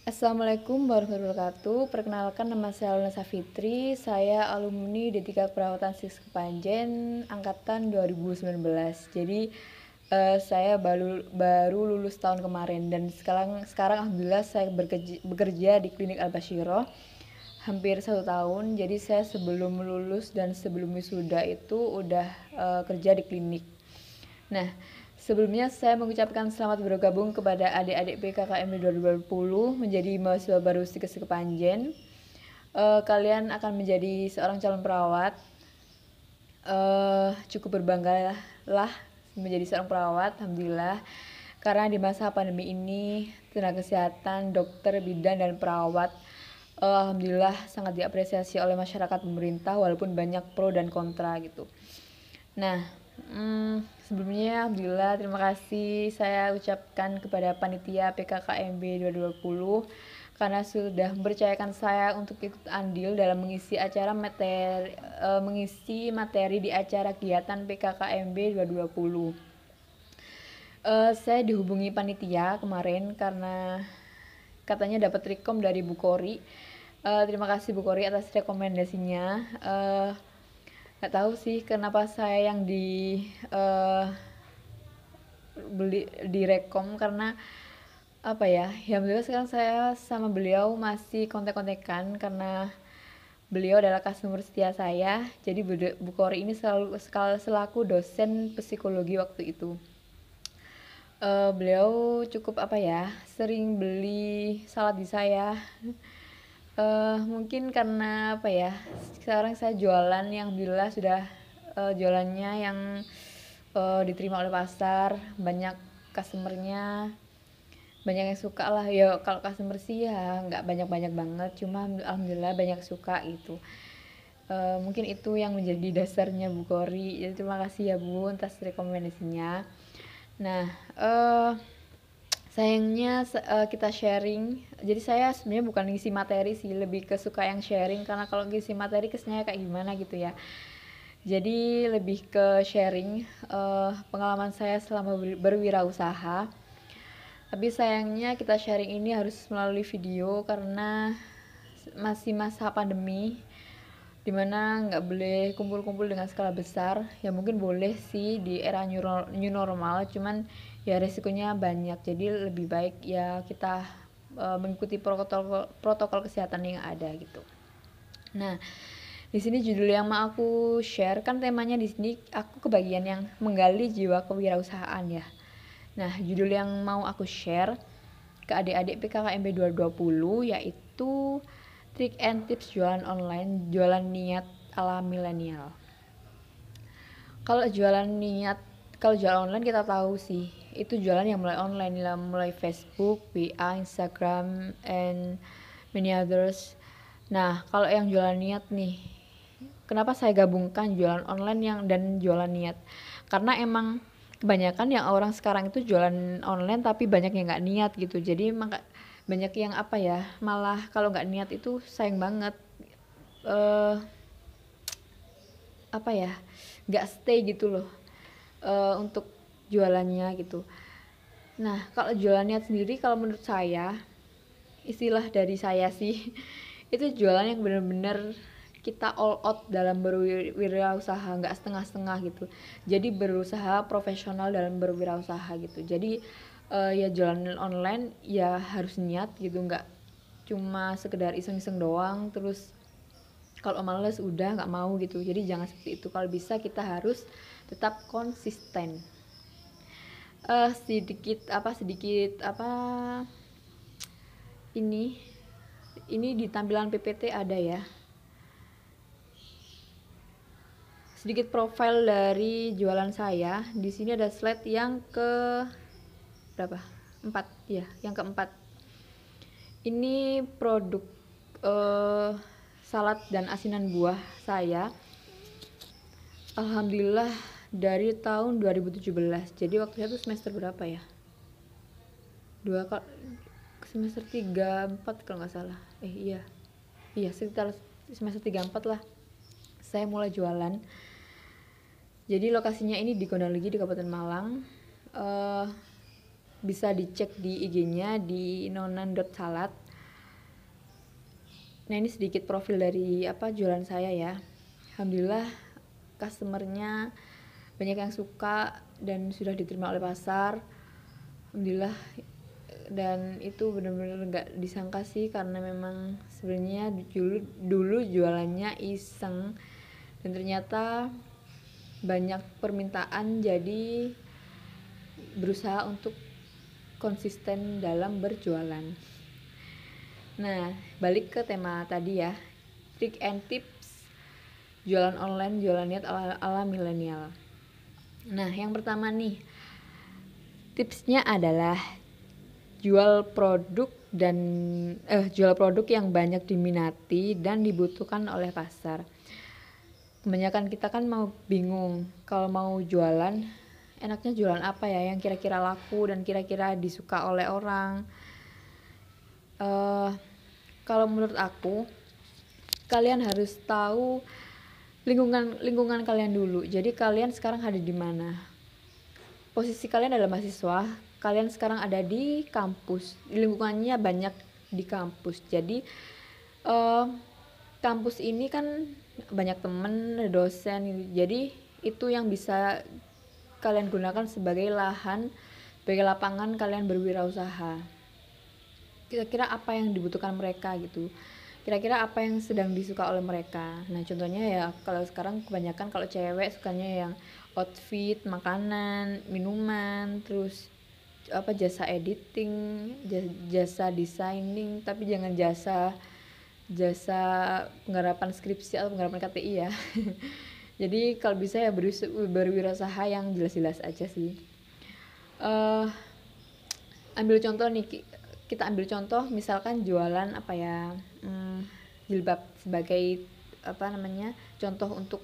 Assalamualaikum warahmatullahi wabarakatuh. Perkenalkan, nama saya Luna Safitri. Saya alumni D3 Keperawatan SIS Kepanjen angkatan 2019. Jadi saya baru lulus tahun kemarin dan sekarang alhamdulillah saya bekerja di Klinik Al-Basyirah hampir 1 tahun. Jadi saya sebelum lulus dan sebelum wisuda itu udah kerja di klinik. Nah, sebelumnya saya mengucapkan selamat bergabung kepada adik-adik PKKMB 2020 menjadi mahasiswa baru SIKES Kepanjen. Kalian akan menjadi seorang calon perawat. Cukup berbangga lah menjadi seorang perawat, alhamdulillah. Karena di masa pandemi ini, tenaga kesehatan, dokter, bidan, dan perawat alhamdulillah sangat diapresiasi oleh masyarakat pemerintah walaupun banyak pro dan kontra gitu. Nah, sebelumnya alhamdulillah terima kasih saya ucapkan kepada panitia PKKMB 2020 karena sudah mempercayakan saya untuk ikut andil dalam mengisi materi di acara kegiatan PKKMB 2020. Saya dihubungi panitia kemarin karena katanya dapat rekom dari Bu Kori. Terima kasih Bu Kori atas rekomendasinya. Nggak tahu sih kenapa saya yang direkom, karena apa ya, alhamdulillah sekarang saya sama beliau masih kontek-kontekan karena beliau adalah customer setia saya. Jadi Bu Kori ini selaku dosen psikologi waktu itu. Beliau cukup apa ya, sering beli salad di saya. Mungkin karena apa ya, sekarang saya jualan yang alhamdulillah sudah jualannya yang diterima oleh pasar, banyak customernya, banyak yang suka lah ya. Kalau customer sih ya nggak banyak-banyak banget, cuma alhamdulillah banyak suka gitu. Mungkin itu yang menjadi dasarnya Bu Kori. Jadi terima kasih ya Bu atas rekomendasinya. Nah, sayangnya kita sharing. Jadi saya sebenarnya bukan ngisi materi sih, lebih ke suka yang sharing, karena kalau ngisi materi kesannya kayak gimana gitu ya. Jadi lebih ke sharing pengalaman saya selama berwirausaha. Tapi sayangnya kita sharing ini harus melalui video karena masih masa pandemi, dimana nggak boleh kumpul-kumpul dengan skala besar. Ya mungkin boleh sih di era new normal, cuman ya resikonya banyak. Jadi lebih baik ya kita mengikuti protokol kesehatan yang ada gitu. Nah, di sini judul yang mau aku share kan temanya di sini aku kebagian yang menggali jiwa kewirausahaan ya. Nah, judul yang mau aku share ke adik-adik PKKMB 2020 yaitu trik and tips jualan online, jualan niat ala milenial. Kalau jualan online kita tahu sih, itu jualan yang mulai online, mulai Facebook, WA, Instagram, and many others. Nah, kalau yang jualan niat nih, kenapa saya gabungkan jualan online dan jualan niat? Karena emang kebanyakan yang orang sekarang itu jualan online tapi banyak yang nggak niat gitu. Jadi banyak yang apa ya, malah kalau nggak niat itu sayang banget. Apa ya, nggak stay gitu loh untuk jualannya gitu. Nah, kalau jualan niat sendiri, kalau menurut saya, istilah dari saya sih, itu jualan yang benar-benar kita all out dalam berwirausaha, nggak setengah-setengah gitu. Jadi berusaha profesional dalam berwirausaha gitu. Jadi ya jualan online ya harus niat gitu, nggak cuma sekedar iseng-iseng doang terus kalau males udah nggak mau gitu. Jadi jangan seperti itu. Kalau bisa kita harus tetap konsisten. Sedikit apa ini di tampilan PPT ada ya, sedikit profil dari jualan saya. Di sini ada slide yang ke berapa, 4 ya, yang keempat. Ini produk salad dan asinan buah saya, alhamdulillah dari tahun 2017. Jadi waktu itu semester berapa ya, semester 3-4 kalau nggak salah. Iya sekitar semester 3-4 lah saya mulai jualan. Jadi lokasinya ini di Gondang di Kabupaten Malang. Bisa dicek di IG-nya di nonan.salad. Nah, ini sedikit profil dari jualan saya ya. Alhamdulillah customernya banyak yang suka dan sudah diterima oleh pasar. Alhamdulillah, dan itu benar-benar nggak disangka sih, karena memang sebenarnya dulu jualannya iseng dan ternyata banyak permintaan, jadi berusaha untuk konsisten dalam berjualan. Nah, balik ke tema tadi ya, trik and tips jualan online, jualan niat ala milenial. Nah, yang pertama nih, tipsnya adalah jual produk yang banyak diminati dan dibutuhkan oleh pasar. Kebanyakan kita kan bingung kalau mau jualan, enaknya jualan apa ya yang kira-kira laku dan kira-kira disuka oleh orang. Kalau menurut aku, kalian harus tahu lingkungan kalian dulu. Jadi kalian sekarang ada di mana? Posisi kalian adalah mahasiswa, kalian sekarang ada di kampus, lingkungannya banyak di kampus. Jadi kampus ini kan banyak temen, dosen, jadi itu yang bisa kalian gunakan sebagai lahan, sebagai lapangan kalian berwirausaha. Kira-kira apa yang dibutuhkan mereka gitu, kira-kira apa yang sedang disuka oleh mereka. Nah, contohnya ya kalau sekarang kebanyakan kalau cewek sukanya yang outfit, makanan, minuman, terus jasa editing, jasa designing, tapi jangan jasa penggarapan skripsi atau penggarapan KTI ya. Jadi kalau bisa ya berwirausaha yang jelas-jelas aja sih. Ambil contoh nih, kita ambil contoh misalkan jualan jilbab sebagai contoh untuk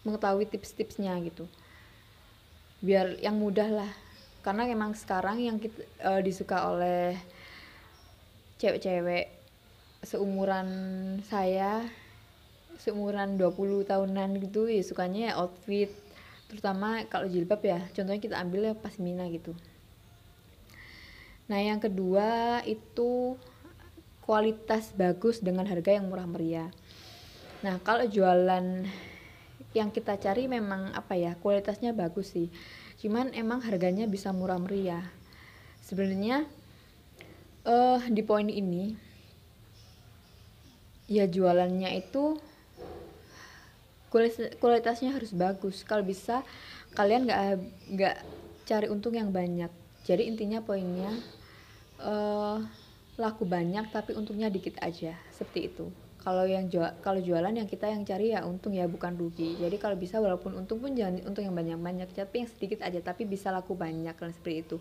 mengetahui tips-tipsnya gitu, biar yang mudah lah, karena memang sekarang yang disuka oleh cewek-cewek seumuran saya, seumuran 20 tahunan gitu ya, sukanya ya outfit, terutama kalau jilbab ya, contohnya kita ambil ya pasmina gitu. Nah, yang kedua itu kualitas bagus dengan harga yang murah meriah. Nah, kalau jualan yang kita cari memang kualitasnya bagus sih, cuman emang harganya bisa murah meriah. Sebenarnya di poin ini ya jualannya itu kualitasnya harus bagus. Kalau bisa kalian nggak cari untung yang banyak. Jadi intinya poinnya laku banyak tapi untungnya dikit aja, seperti itu. Kalau jualan yang kita yang cari ya untung ya, bukan rugi. Jadi kalau bisa walaupun untung pun jangan untung yang banyak-banyak, tapi yang sedikit aja tapi bisa laku banyak, kan seperti itu.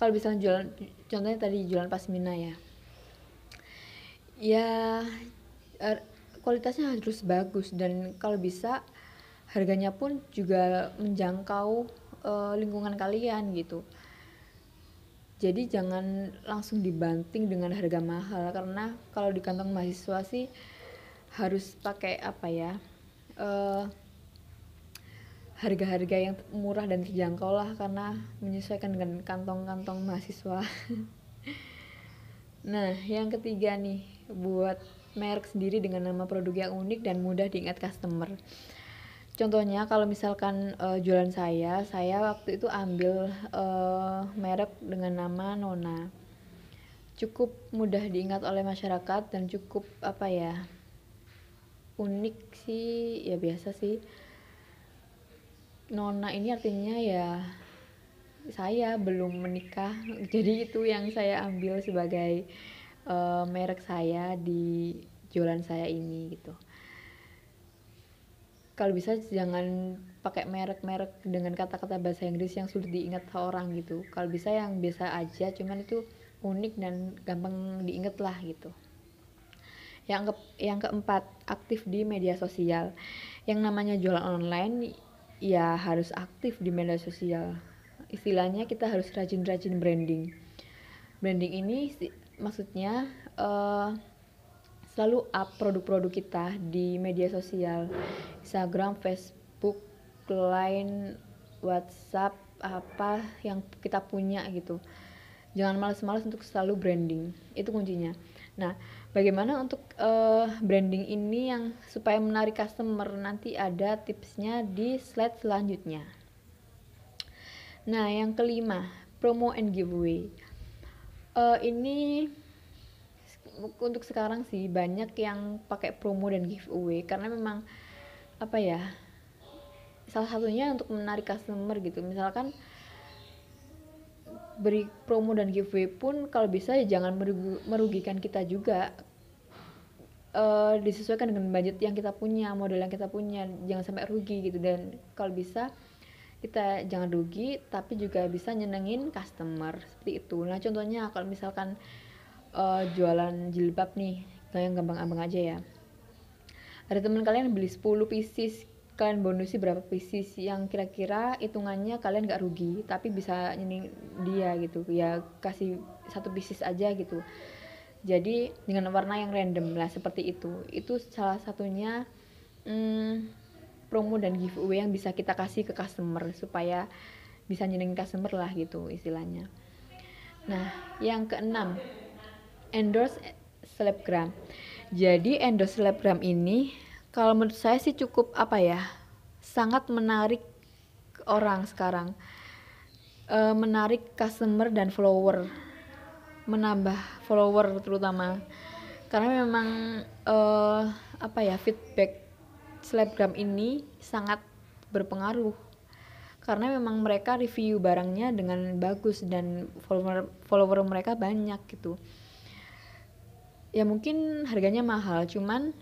Kalau bisa jualan, contohnya tadi jualan pasmina ya kualitasnya harus bagus, dan kalau bisa harganya pun juga menjangkau lingkungan kalian gitu. Jadi jangan langsung dibanting dengan harga mahal, karena kalau di kantong mahasiswa sih harus pakai harga-harga yang murah dan terjangkau lah, karena menyesuaikan dengan kantong-kantong mahasiswa. Nah, yang ketiga nih, buat merek sendiri dengan nama produk yang unik dan mudah diingat customer. Contohnya kalau misalkan jualan saya waktu itu ambil merek dengan nama Nona. Cukup mudah diingat oleh masyarakat dan cukup unik sih, ya biasa sih. Nona ini artinya ya saya belum menikah, jadi itu yang saya ambil sebagai merek saya di jualan saya ini gitu. Kalau bisa jangan pakai merek-merek dengan kata-kata bahasa Inggris yang sulit diingat orang gitu. Kalau bisa yang biasa aja, cuman itu unik dan gampang diingat lah gitu. Yang keempat, aktif di media sosial. Yang namanya jualan online ya harus aktif di media sosial. Istilahnya kita harus rajin-rajin branding. Branding ini maksudnya selalu up produk-produk kita di media sosial, Instagram, Facebook, Line, WhatsApp, apa yang kita punya gitu. Jangan malas-malas untuk selalu branding, itu kuncinya. Nah, bagaimana untuk branding ini yang supaya menarik customer, nanti ada tipsnya di slide selanjutnya. Nah, yang kelima, promo and giveaway. Ini untuk sekarang sih banyak yang pakai promo dan giveaway karena memang apa ya, salah satunya untuk menarik customer gitu. Misalkan beri promo dan giveaway pun kalau bisa ya jangan merugikan kita juga. Disesuaikan dengan budget yang kita punya, modal yang kita punya, jangan sampai rugi gitu. Dan kalau bisa kita jangan rugi tapi juga bisa nyenengin customer, seperti itu. Nah, contohnya kalau misalkan jualan jilbab nih, kayak gampang-gampang aja ya, ada teman kalian beli 10 pieces, kalian bonusi berapa pieces yang kira-kira hitungannya kalian gak rugi tapi bisa nyeneng dia gitu ya, kasih 1 pieces aja gitu, jadi dengan warna yang random lah, seperti itu salah satunya promo dan giveaway yang bisa kita kasih ke customer supaya bisa nyenengin customer lah gitu istilahnya. Nah, yang keenam, endorse selebgram. Jadi endorse selebgram ini kalau menurut saya sih cukup apa ya, sangat menarik orang sekarang, menarik customer dan follower, menambah follower terutama, karena memang apa ya, feedback selebgram ini sangat berpengaruh karena memang mereka review barangnya dengan bagus dan follower mereka banyak gitu. Ya mungkin harganya mahal, cuman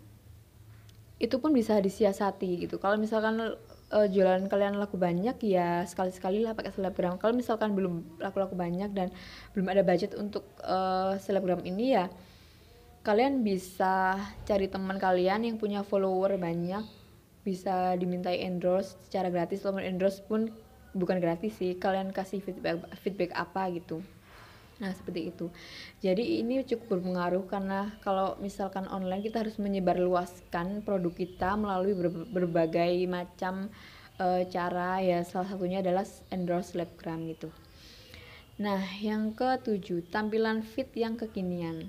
itu pun bisa disiasati gitu. Kalau misalkan jualan kalian laku banyak, ya sekali-sekali lah pakai selebgram. Kalau misalkan belum laku-laku banyak dan belum ada budget untuk selebgram ini, ya kalian bisa cari teman kalian yang punya follower banyak, bisa dimintai endorse secara gratis. Kalau endorse pun bukan gratis sih, kalian kasih feedback apa gitu. Nah, seperti itu. Jadi ini cukup berpengaruh karena kalau misalkan online kita harus menyebarluaskan produk kita melalui berbagai macam cara ya, salah satunya adalah endorse selebgram gitu. Nah, yang ketujuh, tampilan feed yang kekinian.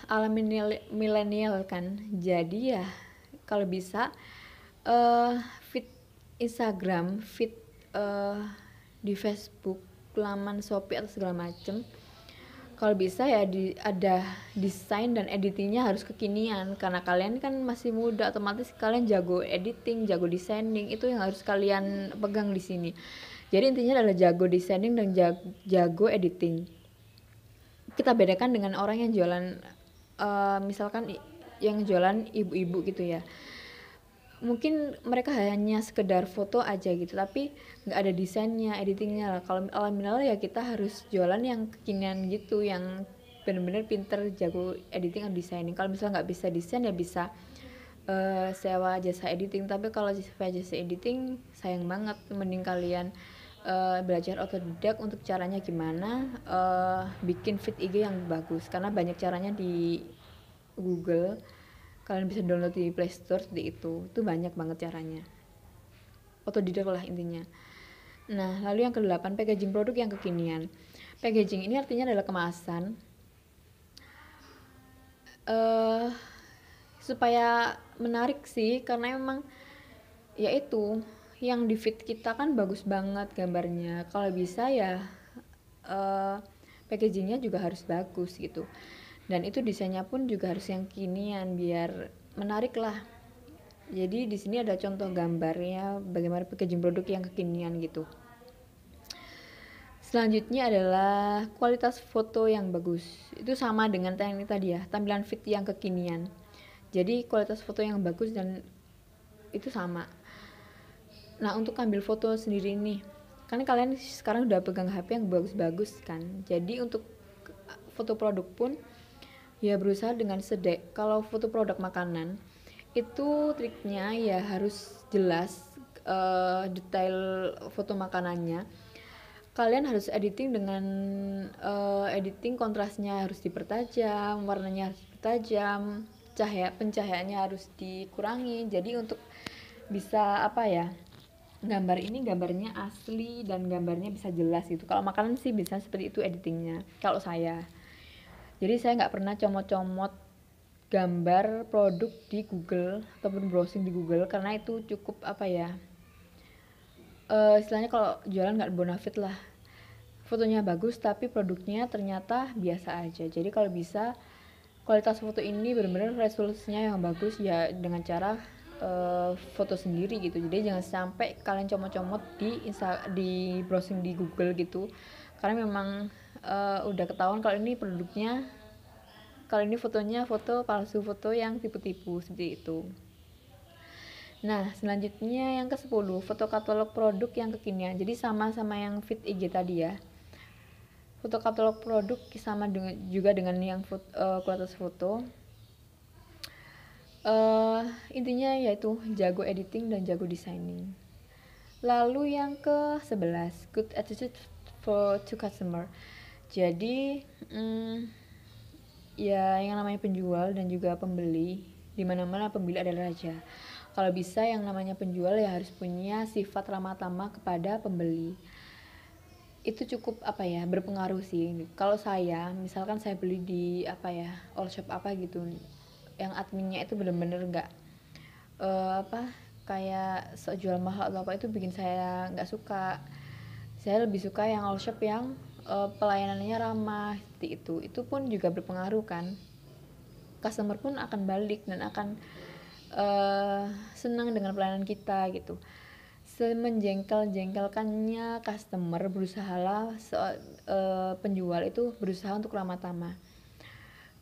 Ala milenial kan, jadi ya kalau bisa feed Instagram, feed di Facebook, laman Shopee atau segala macem, kalau bisa ya ada desain dan editingnya harus kekinian, karena kalian kan masih muda, otomatis kalian jago editing, jago designing, itu yang harus kalian pegang di sini. Jadi intinya adalah jago designing dan jago editing. Kita bedakan dengan orang yang jualan misalkan yang jualan ibu-ibu gitu ya, mungkin mereka hanya sekedar foto aja gitu tapi nggak ada desainnya, editingnya lah. Kalau alhamdulillah ya kita harus jualan yang kekinian gitu, yang bener-bener pinter, jago editing atau designing. Kalau misalnya nggak bisa desain ya bisa sewa jasa editing, tapi kalau sewa jasa editing sayang banget, mending kalian belajar otodidak untuk caranya gimana bikin feed IG yang bagus, karena banyak caranya di Google, kalian bisa download di Play Store, seperti itu banyak banget caranya, otodidak lah intinya. Nah, lalu yang ke-8, packaging produk yang kekinian. Packaging ini artinya adalah kemasan supaya menarik sih, karena memang yaitu yang di feed kita kan bagus banget gambarnya, kalau bisa ya packagingnya juga harus bagus gitu, dan itu desainnya pun juga harus yang kinian biar menarik lah. Jadi di sini ada contoh gambarnya bagaimana packaging produk yang kekinian gitu. Selanjutnya adalah kualitas foto yang bagus. Itu sama dengan teknik tadi ya, tampilan feed yang kekinian. Jadi kualitas foto yang bagus dan itu sama. Nah, untuk ambil foto sendiri nih, kan kalian sekarang udah pegang HP yang bagus-bagus kan. Jadi untuk foto produk pun ya berusaha dengan sedek. Kalau foto produk makanan itu triknya ya harus jelas detail foto makanannya. Kalian harus editing dengan editing kontrasnya harus dipertajam, warnanya harus dipertajam, pencahayaannya harus dikurangi. Jadi untuk bisa apa ya, gambar ini gambarnya asli dan gambarnya bisa jelas gitu. Kalau makanan sih bisa seperti itu editingnya kalau saya. Jadi saya nggak pernah comot-comot gambar produk di Google ataupun browsing di Google, karena itu cukup apa ya, istilahnya kalau jualan nggak bonafit lah, fotonya bagus tapi produknya ternyata biasa aja. Jadi kalau bisa kualitas foto ini benar-benar resolusinya yang bagus ya, dengan cara foto sendiri gitu. Jadi jangan sampai kalian comot-comot di browsing di Google gitu, karena memang udah ketahuan kalau ini produknya, kalau ini fotonya foto palsu, foto yang tipu-tipu seperti itu. Nah, selanjutnya yang ke-10, foto katalog produk yang kekinian. Jadi sama-sama yang feed IG tadi ya. Foto katalog produk sama juga dengan yang kualitas foto. Intinya yaitu jago editing dan jago designing. Lalu yang ke-11, good attitude to customer. Jadi ya yang namanya penjual dan juga pembeli, dimana-mana pembeli adalah raja. Kalau bisa yang namanya penjual ya harus punya sifat ramah tamah kepada pembeli. Itu cukup apa ya, berpengaruh sih. Kalau saya misalkan saya beli di apa ya, all shop apa gitu, yang adminnya itu bener-bener nggak apa kayak sok jual mahal atau apa, itu bikin saya nggak suka. Saya lebih suka yang all shop yang pelayanannya ramah seperti itu. Itu pun juga berpengaruh kan, customer pun akan balik dan akan senang dengan pelayanan kita gitu. Semenjengkel-jengkelkannya customer, berusahalah penjual itu berusaha untuk ramah tamah,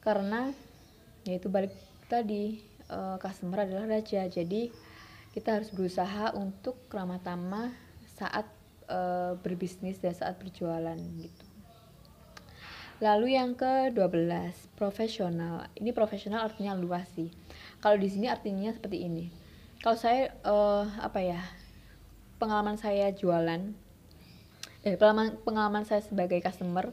karena yaitu balik tadi, customer adalah raja. Jadi kita harus berusaha untuk ramah tamah saat berbisnis dan saat berjualan gitu. Lalu yang ke-12, profesional. Ini profesional artinya luas sih. Kalau di sini artinya seperti ini. Kalau saya apa ya? Pengalaman saya jualan, pengalaman saya sebagai customer,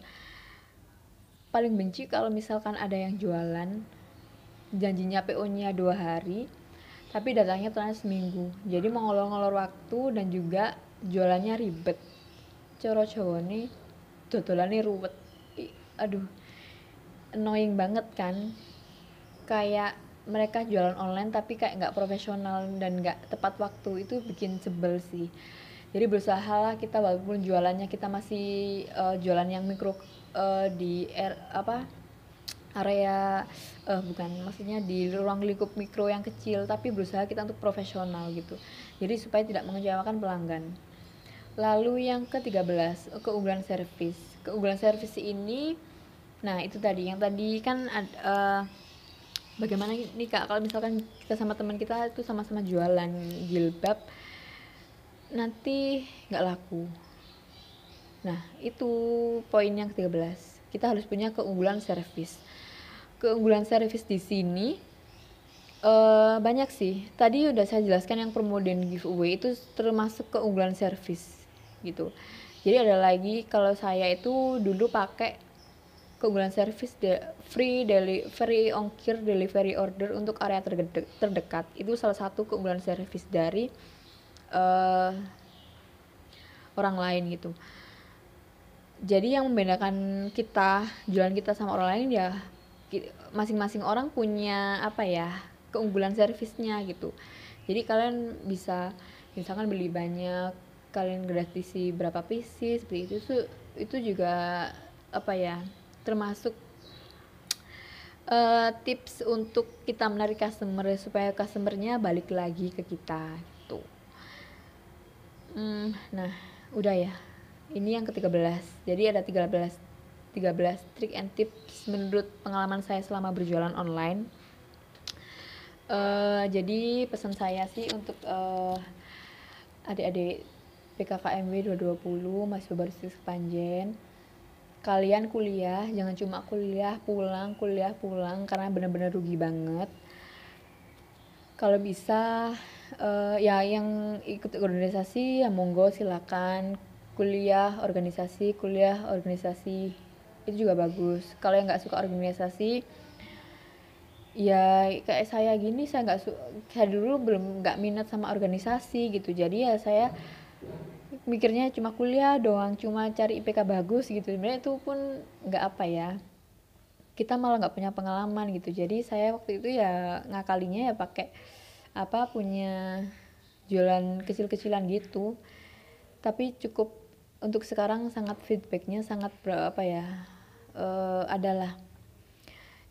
paling benci kalau misalkan ada yang jualan janjinya PO-nya 2 hari tapi datangnya ternyata seminggu. Jadi mengolor-ngolor waktu dan juga jualannya ribet. Coro-coro nih dodolannya ruwet. Aduh, annoying banget kan. Kayak mereka jualan online tapi kayak nggak profesional dan nggak tepat waktu, itu bikin sebel sih. Jadi berusaha lah kita, walaupun jualannya kita masih jualan yang mikro di area bukan, maksudnya di ruang lingkup mikro yang kecil, tapi berusaha kita untuk profesional gitu. Jadi supaya tidak mengecewakan pelanggan. Lalu yang ke-13, keunggulan servis. Keunggulan servis ini, nah itu tadi, yang tadi kan bagaimana nih Kak kalau misalkan kita sama teman kita itu sama-sama jualan jilbab nanti nggak laku. Nah itu poin yang ke-13, kita harus punya keunggulan servis. Keunggulan servis di sini banyak sih. Tadi udah saya jelaskan yang promo dan giveaway itu termasuk keunggulan servis gitu. Jadi ada lagi, kalau saya itu dulu pakai keunggulan servis free ongkir delivery order untuk area terdekat. Itu salah satu keunggulan servis dari orang lain gitu. Jadi yang membedakan kita, jualan kita sama orang lain ya masing-masing orang punya apa ya, keunggulan servisnya gitu. Jadi kalian bisa misalkan beli banyak, kalian gratisi berapa pieces seperti itu juga apa ya, termasuk tips untuk kita menarik customer supaya customernya balik lagi ke kita gitu. Nah udah ya, ini yang ke-13. Jadi ada 13 trik and tips menurut pengalaman saya selama berjualan online. Jadi pesan saya sih untuk adik-adik PKKMB 220 mahasiswa baru Kepanjen, kalian kuliah jangan cuma kuliah pulang karena benar-benar rugi banget. Kalau bisa ya yang ikut organisasi ya monggo silakan, kuliah organisasi itu juga bagus. Kalau yang nggak suka organisasi ya kayak saya gini, saya dulu belum nggak minat sama organisasi gitu, jadi ya saya mikirnya cuma kuliah doang, cuma cari IPK bagus gitu. Sebenarnya itu pun nggak apa ya, kita malah nggak punya pengalaman gitu. Jadi saya waktu itu ya ngakalinya ya pakai apa, punya jualan kecil-kecilan gitu. Tapi cukup untuk sekarang sangat feedbacknya sangat apa ya, adalah.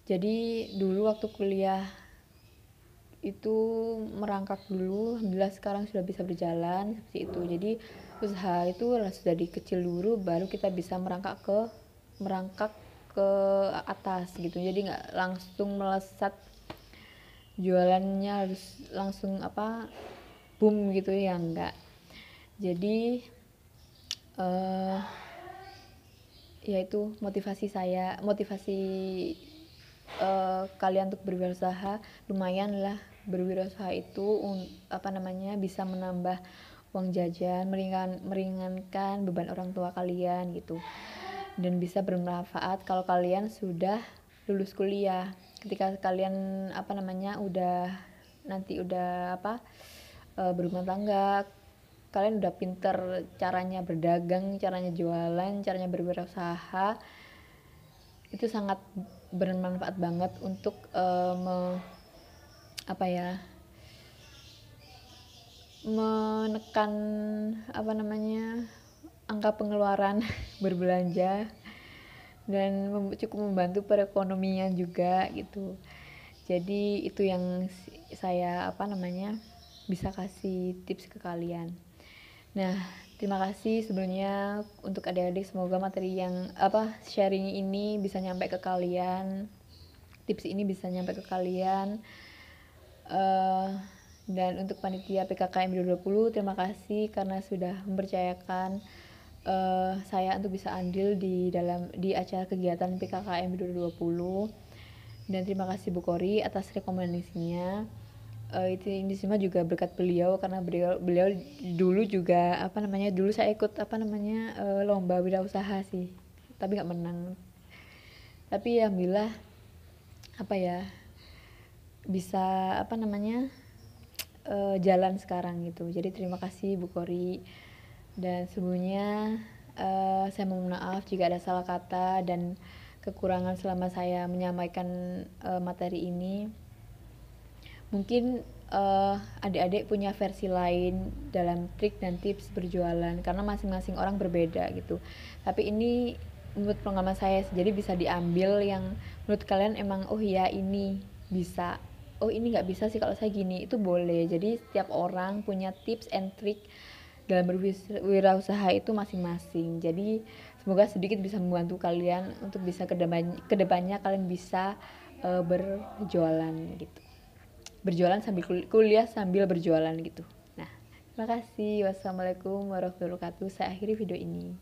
Jadi dulu waktu kuliah itu merangkak dulu, alhamdulillah sekarang sudah bisa berjalan seperti itu. Jadi usaha itu sudah dari kecil dulu, baru kita bisa merangkak ke atas gitu. Jadi nggak langsung melesat jualannya harus langsung apa, boom gitu ya, enggak. Jadi eh yaitu motivasi kalian untuk berwirausaha, lumayan lah. Berwirausaha itu apa namanya, bisa menambah uang jajan, meringankan beban orang tua kalian gitu, dan bisa bermanfaat kalau kalian sudah lulus kuliah. Ketika kalian apa namanya udah apa, berumah tangga, kalian udah pinter caranya berdagang, caranya jualan, caranya berwirausaha, itu sangat bermanfaat banget untuk apa ya, menekan apa namanya, angka pengeluaran berbelanja, dan cukup membantu perekonomian juga gitu. Jadi itu yang saya apa namanya bisa kasih tips ke kalian. Nah, terima kasih sebelumnya untuk adik-adik, semoga materi yang apa, sharing ini bisa nyampe ke kalian, tips ini bisa nyampe ke kalian. Dan untuk panitia PKKM 2020, terima kasih karena sudah mempercayakan saya untuk bisa andil di acara kegiatan PKKM 2020. Dan terima kasih Bu Kori atas rekomendasinya. Itu ini semua juga berkat beliau, karena beliau dulu juga apa namanya, dulu saya ikut apa namanya lomba wirausaha sih, tapi nggak menang. Tapi alhamdulillah apa ya, bisa apa namanya jalan sekarang gitu. Jadi terima kasih Bu Kori. Dan sebelumnya saya mohon maaf jika ada salah kata dan kekurangan selama saya menyampaikan materi ini. Mungkin adik-adik punya versi lain dalam trik dan tips berjualan, karena masing-masing orang berbeda gitu. Tapi ini menurut pengalaman saya, jadi bisa diambil yang menurut kalian emang oh ya ini bisa, oh ini nggak bisa sih kalau saya gini, itu boleh. Jadi setiap orang punya tips and trick dalam berwirausaha itu masing-masing. Jadi semoga sedikit bisa membantu kalian untuk bisa kedepannya kalian bisa berjualan gitu, berjualan sambil kuliah sambil berjualan gitu. Nah, terima kasih. Wassalamualaikum warahmatullahi wabarakatuh. Saya akhiri video ini.